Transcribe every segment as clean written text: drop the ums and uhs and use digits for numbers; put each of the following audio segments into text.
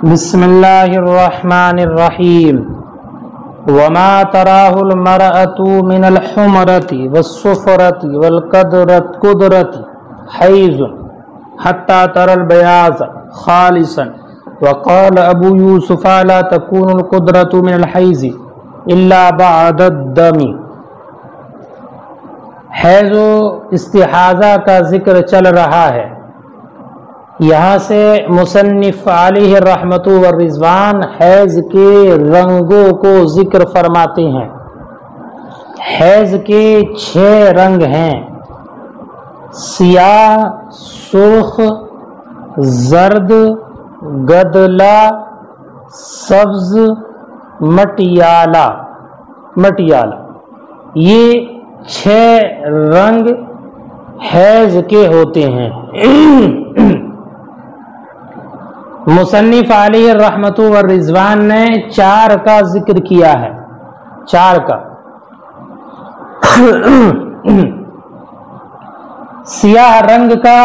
بسم اللہ الرحمن الرحیم وما تراه المرأة من الحمرة والصفرة والقدرة حيز حتى ترى البياض خالصا وقال ابو یوسف لا تكون القدرة من الحيز الا بعد الدم۔ حیض و استحاضہ کا ذکر چل رہا ہے۔ یہاں سے مصنف علیہ الرحمۃ والرضوان حیض کے رنگوں کو ذکر فرماتے ہیں۔ حیض کے 6 رنگ ہیں: سیاہ، سرخ، زرد، گدلا، سبز، مٹیالہ۔ یہ 6 رنگ حیض کے ہوتے ہیں۔ مصنف علیہ الرحمۃ والرضوان نے 4 کا ذکر کیا ہے۔ 4 کا سیاہ رنگ کا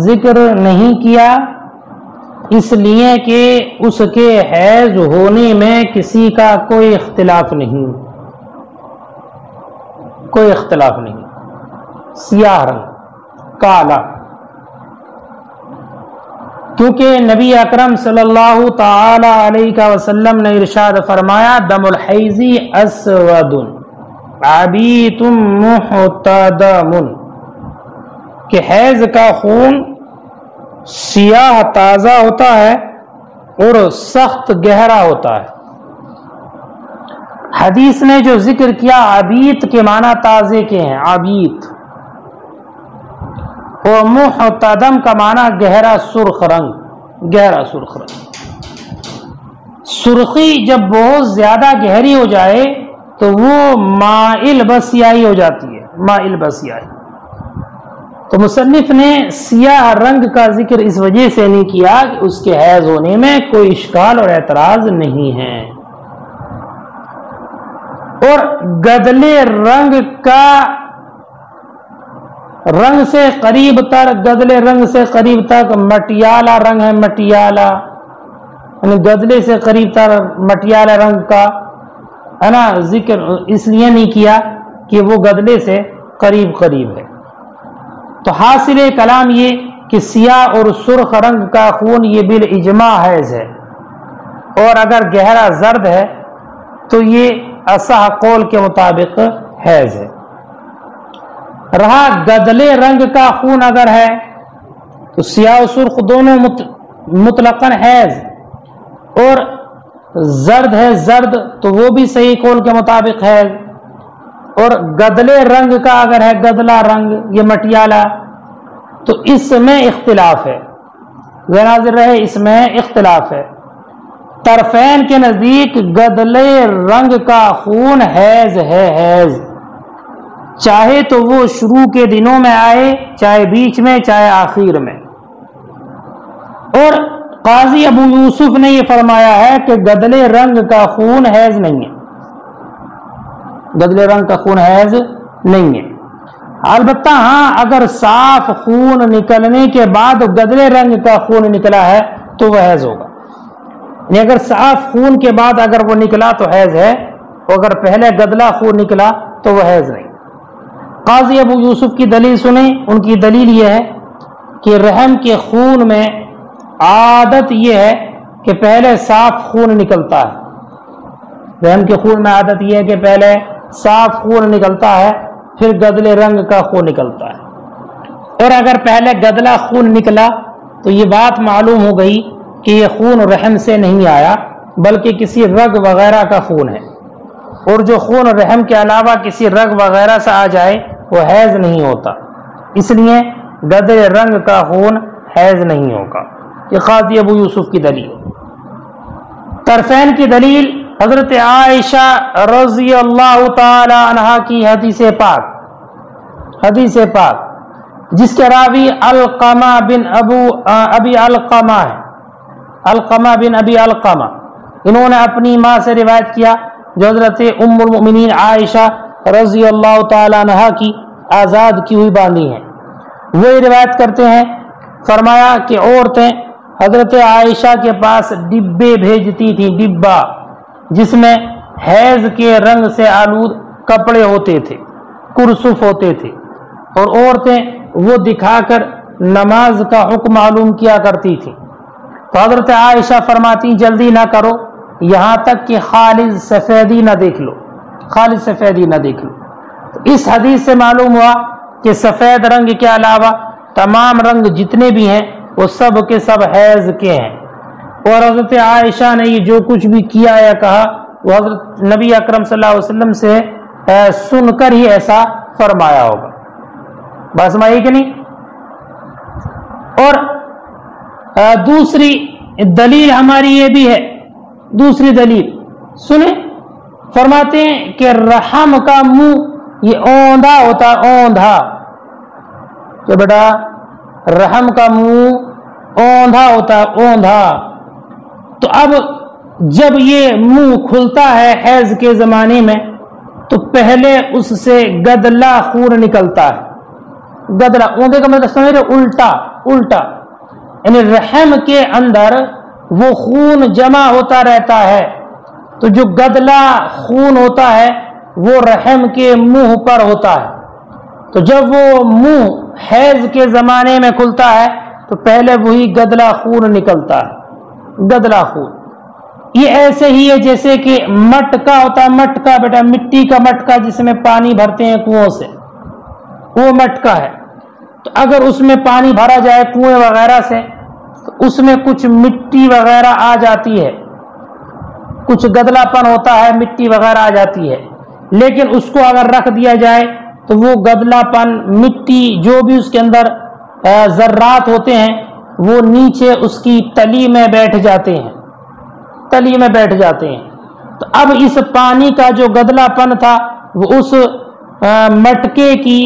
ذکر نہیں کیا، اس لیے کہ اس کے حیض ہونے میں کسی کا کوئی اختلاف نہیں، سیاہ رنگ، کالا، کیونکہ نبی اکرم صلی اللہ تعالی علیہ وسلم نے ارشاد فرمایا دم الحیض اسود عبیت محتدم، کہ حیض کا خون سیاہ تازہ ہوتا ہے اور سخت گہرا ہوتا ہے۔ حدیث نے جو ذکر کیا عبیت کے معنی تازے کے ہیں، عبیت، اور محتدم کا معنی گہرا سرخ رنگ، سرخی جب بہت زیادہ گہری ہو جائے تو وہ مائل بسیاہی ہو جاتی ہے، مائل بسیاہی۔ تو مصنف نے سیاہ رنگ کا ذکر اس وجہ سے نہیں کیا کہ اس کے حیض ہونے میں کوئی اشکال اور اعتراض نہیں ہے۔ اور گدلے رنگ کا رنگ سے قریب تر، گدلے رنگ سے قریب تک مٹیالہ رنگ ہے، مٹیالہ یعنی گدلے سے قریب تر مٹیالہ رنگ کا ہے نا، ذکر اس لیے نہیں کیا کہ وہ گدلے سے قریب ہے۔ تو حاصل کلام یہ کہ سیاہ اور سرخ رنگ کا خون یہ بالاجماع حیض ہے، اور اگر گہرا زرد ہے تو یہ اصح قول کے مطابق حیض ہے۔ رہا گدلے رنگ کا خون اگر ہے تو سیاہ و سرخ دونوں مطلقاً حیض، اور زرد ہے زرد تو وہ بھی صحیح قول کے مطابق حیض، اور گدلے رنگ کا اگر ہے گدلا رنگ یہ مٹیالہ تو اس میں اختلاف ہے، ناظر رہے اس میں اختلاف ہے۔ طرفین کے نزدیک گدلے رنگ کا خون حیض ہے، حیض، چاہے تو وہ شروع کے دنوں میں آئے، چاہے بیچ میں، چاہے آخر میں۔ اور قاضی ابو یوسف نے یہ فرمایا ہے کہ گدلے رنگ کا خون حیض نہیں ہے، گدلے رنگ کا خون حیض نہیں ہے۔ البتہ ہاں اگر صاف خون نکلنے کے بعد گدلے رنگ کا خون نکلا ہے تو وہ حیض ہوگا، یعنی اگر صاف خون کے بعد اگر وہ نکلا تو حیض ہے، اور اگر پہلے گدلا خون نکلا تو وہ حیض نہیں۔ قاضی ابو یوسف کی دلیل سنیں، ان کی دلیل یہ ہے کہ رحم کے خون میں عادت یہ ہے کہ پہلے صاف خون نکلتا ہے، رحم کے خون میں عادت یہ ہے کہ پہلے صاف خون نکلتا ہے پھر گدلے رنگ کا خون نکلتا ہے، اور اگر پہلے گدلا خون نکلا تو یہ بات معلوم ہو گئی کہ یہ خون رحم سے نہیں آیا بلکہ کسی رگ وغیرہ کا خون ہے، اور جو خون رحم کے علاوہ کسی رگ وغیرہ سے آ جائے وہ حیض نہیں ہوتا، اس لیے گدلے رنگ کا خون حیض نہیں ہوگا۔ یہ قاضی ابو یوسف کی دلیل۔ طرفین کی دلیل حضرت عائشہ رضی اللہ تعالی عنہا کی حدیث پاک جس کے راوی علقمہ بن ابی علقمہ ہے، علقمہ بن ابی علقمہ، انہوں نے اپنی ماں سے روایت کیا جو حضرت ام المؤمنین عائشہ رضی اللہ تعالی عنہا کی آزاد کی ہوئی باندھی ہیں۔ وہ روایت کرتے ہیں، فرمایا کہ عورتیں حضرت عائشہ کے پاس ڈبے بھیجتی تھی، ڈبا جس میں حیض کے رنگ سے آلود کپڑے ہوتے تھے، کرسف ہوتے تھے، اور عورتیں وہ دکھا کر نماز کا حکم معلوم کیا کرتی تھی۔ تو حضرت عائشہ فرماتی جلدی نہ کرو یہاں تک کہ خالص سفیدی نہ دیکھ لو، خالص سفیدی نہ دیکھ لو۔ تو اس حدیث سے معلوم ہوا کہ سفید رنگ کے علاوہ تمام رنگ جتنے بھی ہیں وہ سب کے سب حیض کے ہیں۔ اور حضرت عائشہ نے یہ جو کچھ بھی کیا یا کہا وہ حضرت نبی اکرم صلی اللہ علیہ وسلم سے سن کر ہی ایسا فرمایا ہوگا۔ بس سمجھے کہ نہیں؟ اور دوسری دلیل ہماری یہ بھی ہے، دوسری دلیل سنیں، فرماتے ہیں کہ رحم کا منہ یہ اوندھا ہوتا ہے، اوندھا، کہ بیٹا رحم کا منہ اوندھا ہوتا ہے، اوندھا۔ تو اب جب یہ منہ کھلتا ہے حیض کے زمانے میں تو پہلے اس سے گدلا خون نکلتا ہے، گدلا، اوندھے کا مطلب سمجھ رہے، الٹا الٹا، یعنی رحم کے اندر وہ خون جمع ہوتا رہتا ہے، تو جو گدلا خون ہوتا ہے وہ رحم کے منہ پر ہوتا ہے۔ تو جب وہ منہ حیض کے زمانے میں کھلتا ہے تو پہلے وہی گدلا خون نکلتا ہے، گدلا خون۔ یہ ایسے ہی ہے جیسے کہ مٹکا ہوتا ہے، مٹکا بیٹا، مٹی کا مٹکا جس میں پانی بھرتے ہیں کنویں سے، وہ مٹکا ہے۔ تو اگر اس میں پانی بھرا جائے کنویں وغیرہ سے تو اس میں کچھ مٹی وغیرہ آ جاتی ہے، کچھ گدلا پن ہوتا ہے، مٹی وغیرہ آ جاتی ہے، لیکن اس کو اگر رکھ دیا جائے تو وہ گدلا پن، مٹی، جو بھی اس کے اندر ذرات ہوتے ہیں وہ نیچے اس کی تلی میں بیٹھ جاتے ہیں، تلی میں بیٹھ جاتے ہیں۔ تو اب اس پانی کا جو گدلا پن تھا وہ اس مٹکے کی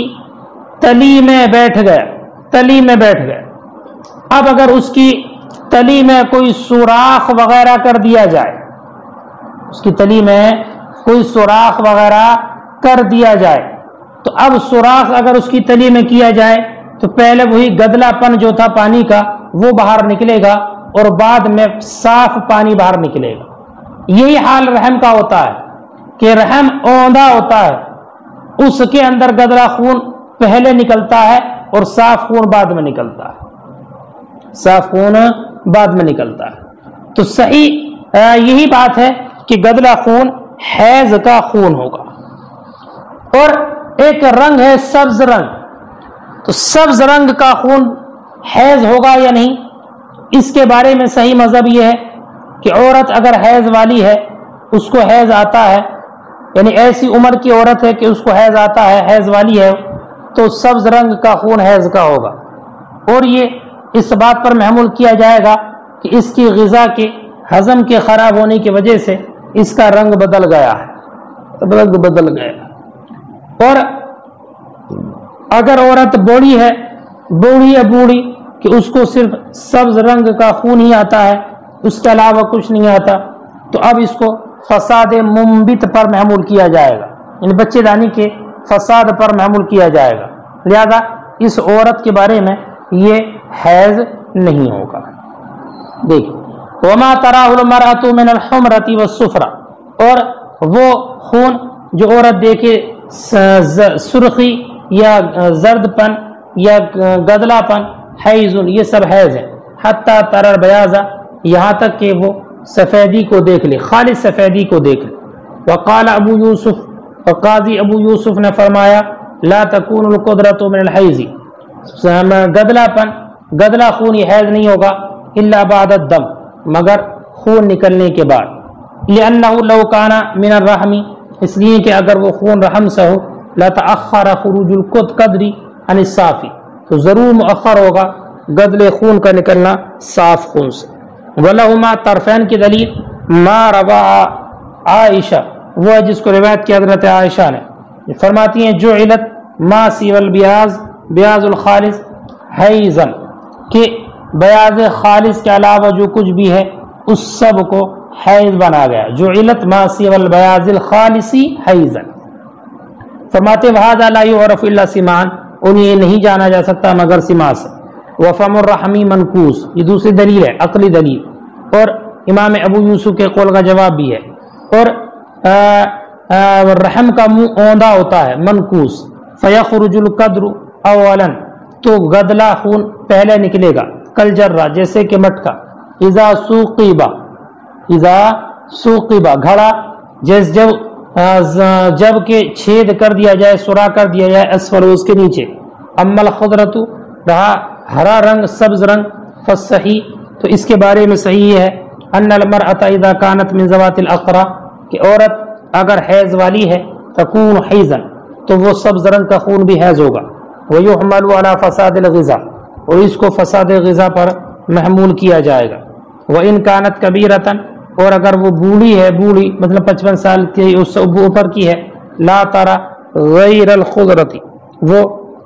تلی میں بیٹھ گیا، تلی میں بیٹھ گیا۔ اب اگر اس کی تلی میں کوئی سوراخ وغیرہ کر دیا جائے، اس کی تلی میں کوئی سوراخ وغیرہ کر دیا جائے، تو اب سوراخ اگر اس کی تلی میں کیا جائے تو پہلے وہی گدلا پن جو تھا پانی کا وہ باہر نکلے گا اور بعد میں صاف پانی باہر نکلے گا۔ یہی حال رحم کا ہوتا ہے کہ رحم اوندھا ہوتا ہے، اس کے اندر گدلا خون پہلے نکلتا ہے اور صاف خون بعد میں نکلتا ہے، صاف خون بعد میں نکلتا ہے۔ تو صحیح یہی بات ہے کہ گدلا خون حیض کا خون ہوگا۔ اور ایک رنگ ہے سبز رنگ، تو سبز رنگ کا خون حیض ہوگا یا نہیں، اس کے بارے میں صحیح مذہب یہ ہے کہ عورت اگر حیض والی ہے، اس کو حیض آتا ہے، یعنی ایسی عمر کی عورت ہے کہ اس کو حیض آتا ہے، حیض والی ہے، تو سبز رنگ کا خون حیض کا ہوگا۔ اور یہ اس بات پر محمول کیا جائے گا کہ اس کی غذا کے ہضم کے خراب ہونے کی وجہ سے اس کا رنگ بدل گیا ہے، رنگ بدل گیا۔ اور اگر عورت بوڑھی ہے، بوڑھی یا بوڑھی کہ اس کو صرف سبز رنگ کا خون ہی آتا ہے، اس کے علاوہ کچھ نہیں آتا، تو اب اس کو فساد منبت پر محمول کیا جائے گا، یعنی بچے دانی کے فساد پر محمول کیا جائے گا، لہذا اس عورت کے بارے میں یہ حیض نہیں ہوگا۔ دیکھیں وما تراه المرأة من الحمرة والصفرة، اور وہ خون جو عورت دیکھے سرخی یا زرد پن یا گدلا پن، حیض، یہ سب حیض ہے، حتی ترى البیاض، یہاں تک کہ وہ سفیدی کو دیکھ لے، خالص سفیدی کو دیکھ لے۔ وقال ابو یوسف، وقاضی ابو یوسف نے فرمایا لا تکون القدرة من الحیض، گدلا پن، گدلا خون یہ حیض نہیں ہوگا الا بعد الدم، مگر خون نکلنے کے بعد، لأنه لو كان من الرحم، اس لیے کہ اگر وہ خون رحم سے ہو، لتأخر خروج القدر عن الصافی، تو ضرور مؤخر ہوگا گدلے خون کا نکلنا صاف خون سے۔ ولہما طرفین کی دلیل ما روا عائشہ، وہ جس کو روایت کی حضرت عائشہ نے، فرماتی ہیں جعلت ما سوى البیاض بیاض الخالص حیضا، کہ بیاض خالص کے علاوہ جو کچھ بھی ہے اس سب کو حیض بنا گیا، جعلت ما سوى البیاض الخالص حیضا۔ فرماتے وہذا لا يعرف الا سمان، انہیں نہیں جانا جا سکتا مگر سما سے، وفم الرحمی منکوس، یہ دوسری دلیل ہے، عقلی دلیل، اور امام ابو یوسف کے قول کا جواب بھی ہے۔ اور رحم کا منہ اوندا ہوتا ہے، منکوس، فیخرج القدر اولا، تو گدلا خون پہلے نکلے گا، کل جرہ جیسے کہ مٹکا، اذا سوقبا گھڑا، جب کہ چھید کر دیا جائے، سرا کر دیا جائے، اسفل اس کے نیچے، اما الخضرۃ رہا ہرا رنگ، سبز رنگ، فصحیح تو اس کے بارے میں صحیح ہے، ان المرأۃ اذا كانت من ذوات الاقرا، کہ عورت اگر حیض والی ہے، تکون حیضا، تو وہ سبز رنگ کا خون بھی حیض ہوگا، ویحمل علی فساد الغذاء، اور اس کو فساد غذا پر محمول کیا جائے گا، وان كانت کبیرۃ، اور اگر وہ بوڑھی ہے، بوڑھی مطلب 55 سال کی، اس سے اوپر کی ہے، لا ترى غیر الخضرۃ، وہ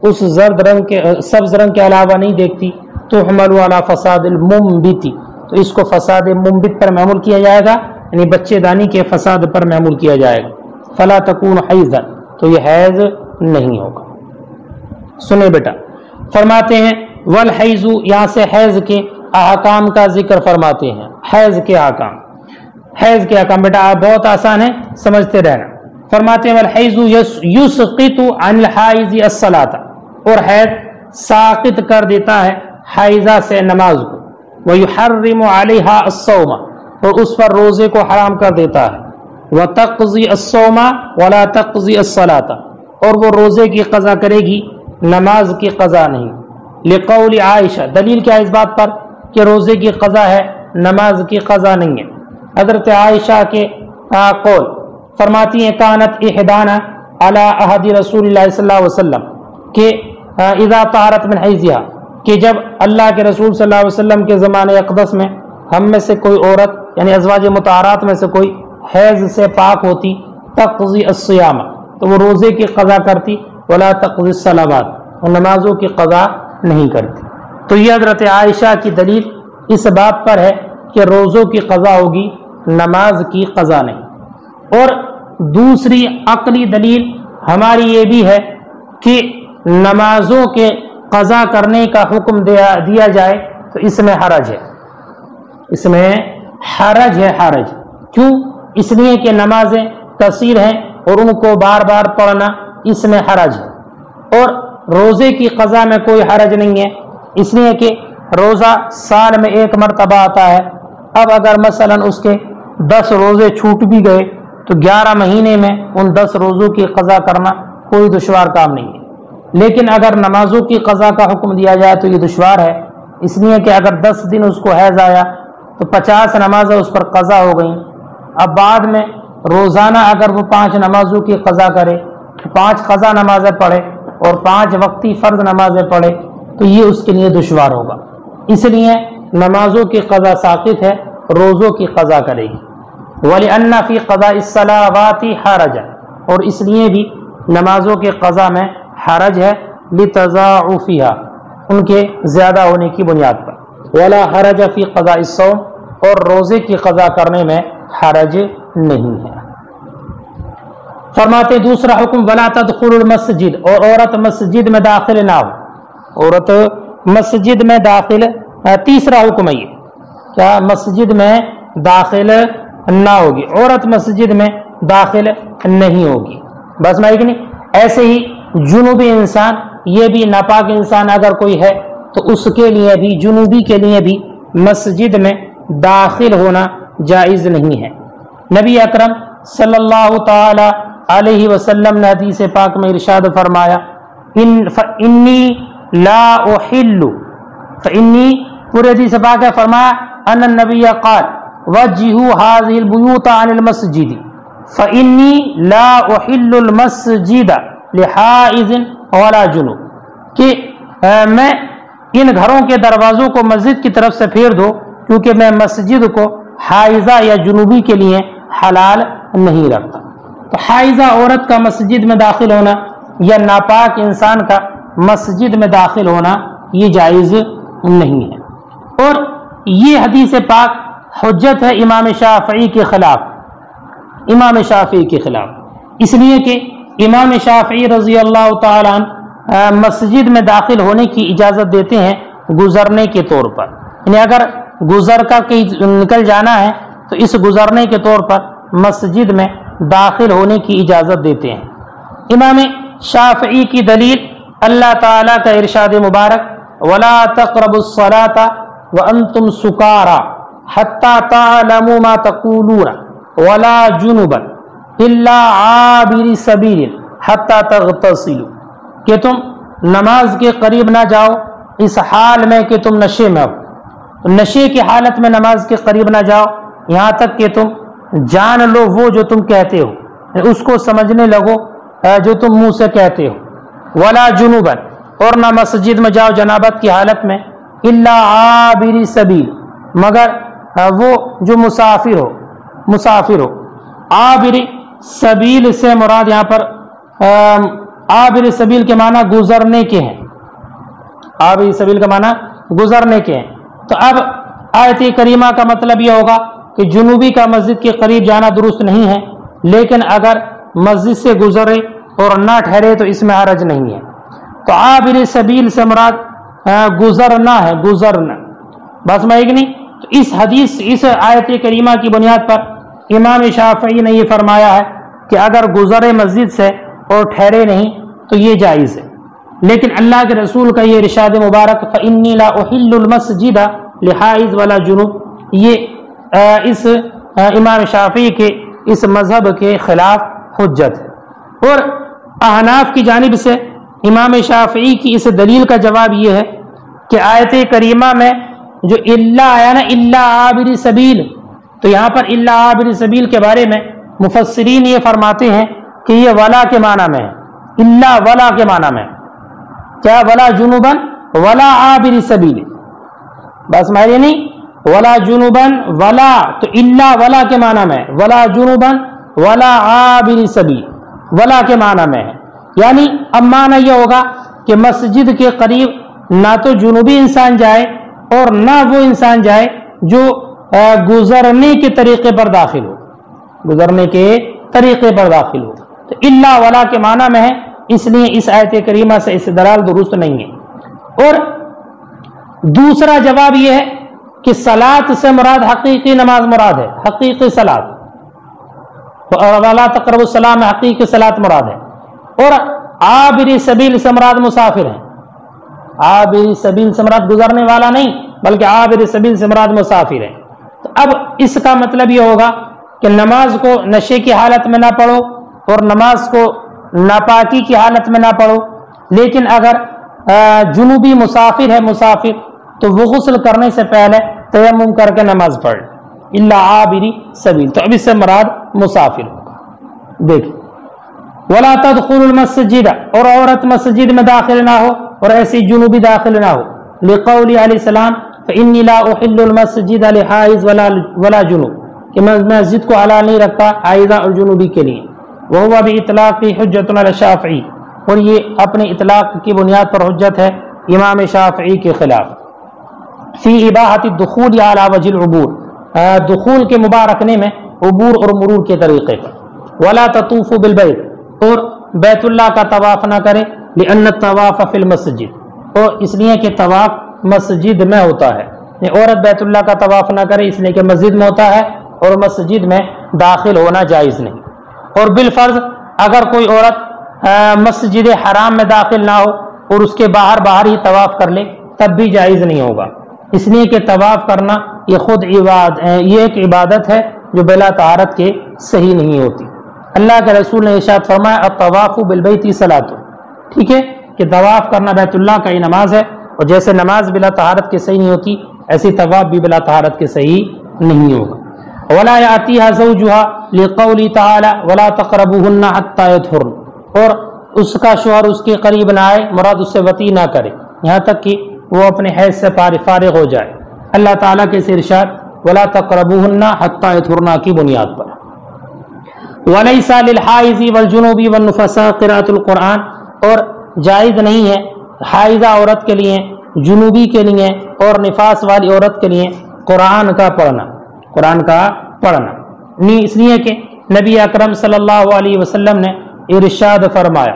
اس زرد رنگ کے سبز رنگ کے علاوہ نہیں دیکھتی، تو حمل علی فساد المنبت، تو اس کو فساد منبت پر محمول کیا جائے گا، یعنی بچے دانی کے فساد پر محمول کیا جائے گا، فلا تکون حیضا، تو یہ حیض نہیں ہوگا۔ سنیں بیٹا، فرماتے ہیں والحیض، یہاں سے حیض کے احکام کا ذکر فرماتے ہیں، حیض کے احکام، حیض کے احکام بیٹا آپ بہت آسان ہے، سمجھتے رہنا۔ فرماتے ہیں والحیض یسقط عن الحائض الصلاۃ، اور حیض ساقط کر دیتا ہے حائضہ سے نماز کو، ویحرم علیہا الصوم، اور اس پر روزے کو حرام کر دیتا ہے، وتقضی الصوم ولا تقضی الصلاۃ، اور وہ روزے کی قضا کرے گی، نماز کی قضا نہیں، لقول عائشہ، دلیل کیا ہے اس بات پر کہ روزے کی قضا ہے، نماز کی قضا نہیں ہے؟ حضرت عائشہ کے قول فرماتی ہیں کانت احدانا علی عہد رسول اللہ صلی اللہ علیہ وسلم، کہ اذا طہرت من حیضہا، کہ جب اللہ کے رسول صلی اللہ علیہ وسلم کے زمانے اقدس میں ہم میں سے کوئی عورت یعنی ازواج مطہرات میں سے کوئی حیض سے پاک ہوتی، تقضی الصیام، تو وہ روزے کی قضا کرتی، ولا تقضی الصلوات، اور نمازوں کی قضا نہیں کرتی۔ تو یہ حضرت عائشہ کی دلیل اس بات پر ہے کہ روزوں کی قضا ہوگی، نماز کی قضا نہیں۔ اور دوسری عقلی دلیل ہماری یہ بھی ہے کہ نمازوں کے قضا کرنے کا حکم دیا جائے تو اس میں حرج ہے، اس میں حرج ہے، حرج کیوں؟ اس لیے کہ نمازیں کثیر ہیں اور ان کو بار بار پڑھنا اس میں حرج ہے، اور روزے کی قضا میں کوئی حرج نہیں ہے، اس لیے کہ روزہ سال میں ایک مرتبہ آتا ہے۔ اب اگر مثلا اس کے 10 روزے چھوٹ بھی گئے تو 11 مہینے میں ان 10 روزوں کی قضا کرنا کوئی دشوار کام نہیں ہے، لیکن اگر نمازوں کی قضا کا حکم دیا جائے تو یہ دشوار ہے، اس لیے کہ اگر 10 دن اس کو حیض آیا تو 50 نمازیں اس پر قضا ہو گئیں، اب بعد میں روزانہ اگر وہ 5 نمازوں کی قضا کرے، 5 قضا نمازیں پڑھے اور 5 وقتی فرض نمازیں پڑھے تو یہ اس کے لیے دشوار ہوگا، اس لیے نمازوں کی قضا ساقط ہے، روزوں کی قضا کرے گی۔ وَلِأَنَّ فِي قَضَاءِ الصَّلَوَاتِ حَرَجًا، اور اس لیے بھی نمازوں کے قضا میں حرج ہے، لِتَضَاعُفِهَا، ان کے زیادہ ہونے کی بنیاد پر، وَلَا حَرَجَ فِي قَضَاءِ الصَّوْمِ، اور روزے کی قضا کرنے میں حرج نہیں ہے۔ فرماتے دوسرا حکم وَلَا تَدْخُلُ الْمَسْجِدِ، اور عورت مسجد میں داخل نہ ہو، عورت مسجد میں داخل، تیسرا حکم ہے یہ کیا مسجد میں داخل نہ ہوگی، عورت مسجد میں داخل نہیں ہوگی، بس میں نہیں۔ ایسے ہی جنوبی انسان، یہ بھی ناپاک انسان اگر کوئی ہے تو اس کے لیے بھی، جنوبی کے لیے بھی مسجد میں داخل ہونا جائز نہیں ہے۔ نبی اکرم صلی اللہ تعالی علیہ وسلم نے حدیث پاک میں ارشاد فرمایا فإنی لا احل، فإنی پورے حدیث پاک ہے، فرمایا ان النبی قال وجہوا هذه البیوت عن المسجد فإنی لا احل المسجد لحائض ولا جنوب، کہ میں ان گھروں کے دروازوں کو مسجد کی طرف سے پھیر دو کیونکہ میں مسجد کو حائضہ یا جنوبی کے لیے حلال نہیں رکھتا۔ تو حائضہ عورت کا مسجد میں داخل ہونا یا ناپاک انسان کا مسجد میں داخل ہونا یہ جائز نہیں ہے، اور یہ حدیث پاک حجت ہے امام شافعی کے خلاف، امام شافعی کے خلاف، اس لیے کہ امام شافعی رضی اللہ تعالیٰ عنہ مسجد میں داخل ہونے کی اجازت دیتے ہیں گزرنے کے طور پر، یعنی اگر گزر کا کہیں نکل جانا ہے تو اس گزرنے کے طور پر مسجد میں داخل ہونے کی اجازت دیتے ہیں۔ امام شافعی کی دلیل اللہ تعالیٰ کا ارشاد مبارک وَلَا تَقْرَبُوا الصَّلَاةَ وَأَنْتُمْ سُكَارَىٰ حَتَّىٰ تَعْلَمُوا مَا تَقُولُونَ وَلَا جُنُبًا إِلَّا عَابِرِي سَبِيلٍ حَتَّىٰ تَغْتَسِلُوا، کہ تم نماز کے قریب نہ جاؤ اس حال میں کہ تم نشے میں ہو، نشے کی حالت میں نماز کے قریب نہ جاؤ یہاں تک کہ تم جان لو وہ جو تم کہتے ہو، اس کو سمجھنے لگو جو تم منہ سے کہتے ہو۔ ولا جنوبن، اور نہ مسجد میں جاؤ جنابت کی حالت میں، الا عابری سبیل، مگر وہ جو مسافر ہو۔ عابری سبیل سے مراد یہاں پر عابری سبیل کے معنی گزرنے کے ہیں، عابری سبیل کا معنی گزرنے کے ہیں۔ تو اب آیت کریمہ کا مطلب یہ ہوگا کہ جنوبی کا مسجد کے قریب جانا درست نہیں ہے، لیکن اگر مسجد سے گزرے اور نہ ٹھہرے تو اس میں حرج نہیں ہے۔ تو عابر سبیل سے مراد گزرنا ہے، گزرنا، بس میں ایک نہیں۔ تو اس حدیث، اس آیت کریمہ کی بنیاد پر امام شافعی نے یہ فرمایا ہے کہ اگر گزرے مسجد سے اور ٹھہرے نہیں تو یہ جائز ہے، لیکن اللہ کے رسول کا یہ ارشاد مبارک فإنی لا احل المسجد لحائض ولا جنوب، یہ اس امام شافعی کے اس مذہب کے خلاف حجت ہے۔ اور احناف کی جانب سے امام شافعی کی اس دلیل کا جواب یہ ہے کہ آیت کریمہ میں جو الا آیا نا، الا عابر سبیل، تو یہاں پر الا عابر سبیل کے بارے میں مفسرین یہ فرماتے ہیں کہ یہ ولا کے معنی میں ہے، الا ولا کے معنی میں، کیا ولا جنوبن ولا عابر سبیل، بس ماہر نہیں ولا جنوبن ولا، تو الا ولا کے معنی میں، ولا جنوبن ولا عابر سبیل ولا کے معنی میں ہے۔ یعنی اب معنی یہ ہوگا کہ مسجد کے قریب نہ تو جنوبی انسان جائے اور نہ وہ انسان جائے جو گزرنے کے طریقے پر داخل ہو، گزرنے کے طریقے پر داخل ہو۔ تو الا ولا کے معنی میں ہے، اس لیے اس آیت کریمہ سے استدلال درست نہیں ہے۔ اور دوسرا جواب یہ ہے کہ صلاۃ سے مراد حقیقی نماز مراد ہے، حقیقی صلاۃ، ولا تقربوا الصلاۃ میں حقیقی صلاۃ مراد ہے۔ اور عابر سبیل سے مراد مسافر ہیں، عابر سبیل سے مراد گزرنے والا نہیں بلکہ عابر سبیل سے مراد مسافر ہیں۔ تو اب اس کا مطلب یہ ہوگا کہ نماز کو نشے کی حالت میں نہ پڑھو اور نماز کو ناپاکی کی حالت میں نہ پڑھو، لیکن اگر جنوبی مسافر ہے مسافر تو وہ غسل کرنے سے پہلے تیمم کر کے نماز پڑھ الا عابری سبیل، تو اب اس سے مراد مسافر ہوگا۔ دیکھ ولا تدخلوا المسجد، اور عورت مسجد میں داخل نہ ہو اور ایسی جنوبی داخل نہ ہو، لقول علیہ السلام فإنی لا احل المسجد لحائض ولا جنوب، کہ میں مسجد کو حلال نہیں رکھتا حائضہ اور جنوبی کے لیے۔ وهو بإطلاق حجۃ علی الشافعی، اور یہ اپنے اطلاق کی بنیاد پر حجت ہے امام شافعی کے خلاف۔ فی اباحۃ الدخول علی وجہ العبور، دخول کے مباح رکھنے میں عبور اور مرور کے طریقے پر۔ ولا تطوفوا بالبیت، اور بیت اللہ کا طواف نہ کرے، لأن الطواف فی المسجد، اور اس لیے کہ طواف مسجد میں ہوتا ہے، عورت بیت اللہ کا طواف نہ کرے اس لیے کہ مسجد میں ہوتا ہے اور مسجد میں داخل ہونا جائز نہیں۔ اور بالفرض اگر کوئی عورت مسجد حرام میں داخل نہ ہو اور اس کے باہر ہی طواف کر لے تب بھی جائز نہیں ہوگا، اس لیے کہ طواف کرنا یہ خود یہ ایک عبادت ہے جو بلا طہارت کے صحیح نہیں ہوتی۔ اللہ کے رسول نے ارشاد فرمایا الطواف بالبیت صلاۃ، ٹھیک ہے کہ طواف کرنا بیت اللہ کا ہی نماز ہے، اور جیسے نماز بلا طہارت کے صحیح نہیں ہوتی ایسی طواف بھی بلا طہارت کے صحیح نہیں ہوگا۔ ولا یاتیها زوجها لقول تعالی ولا تقربوهن حتى يطهرن، اور اس کا شوہر اس کے قریب نہ آئے، مراد اس سے وطی نہ کرے یہاں تک کہ وہ اپنے حیض سے فارغ ہو جائے، اللہ تعالیٰ کے اس ارشاد ولا تقربوهن حتى يطهرن کی بنیاد پر۔ وليس للحائض والجنوب والنفساء قراءة القرآن، اور جائز نہیں ہے حائضہ عورت کے لیے، جنوبی کے لیے اور نفاس والی عورت کے لیے قرآن کا پڑھنا، قرآن کا پڑھنا نہیں، اس لیے کہ نبی اکرم صلی اللہ علیہ وسلم نے ارشاد فرمایا